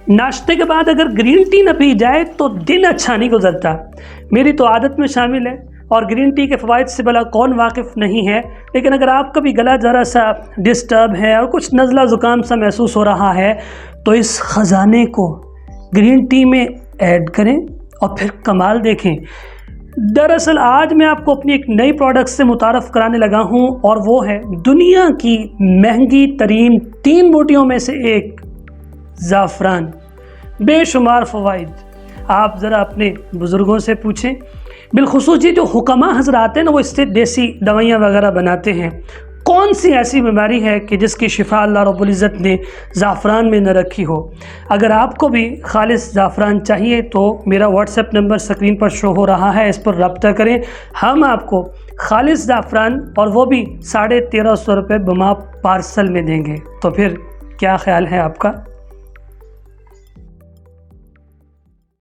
ناشتے کے بعد اگر گرین ٹی نہ پی جائے تو دن اچھا نہیں گزرتا. میری تو عادت میں شامل ہے اور گرین ٹی کے فوائد سے بھلا کون واقف نہیں ہے. لیکن اگر آپ کا بھی گلا ذرا سا ڈسٹرب ہے اور کچھ نزلہ زکام سا محسوس ہو رہا ہے تو اس خزانے کو گرین ٹی میں ایڈ کریں اور پھر کمال دیکھیں. دراصل آج میں آپ کو اپنی ایک نئی پروڈکٹ سے متعارف کرانے لگا ہوں اور وہ ہے دنیا کی مہنگی ترین 3 بوٹیوں میں سے ایک زعفران. بے شمار فوائد. آپ ذرا اپنے بزرگوں سے پوچھیں، بالخصوص یہ جو حکماء حضرات ہیں نا، وہ اس سے دیسی دوائیاں وغیرہ بناتے ہیں. کون سی ایسی بیماری ہے کہ جس کی شفا اللہ رب العزت نے زعفران میں نہ رکھی ہو؟ اگر آپ کو بھی خالص زعفران چاہیے تو میرا واٹس ایپ نمبر سکرین پر شو ہو رہا ہے، اس پر رابطہ کریں. ہم آپ کو خالص زعفران اور وہ بھی 1350 روپے بما پارسل میں دیں گے. تو پھر کیا خیال ہے آپ کا؟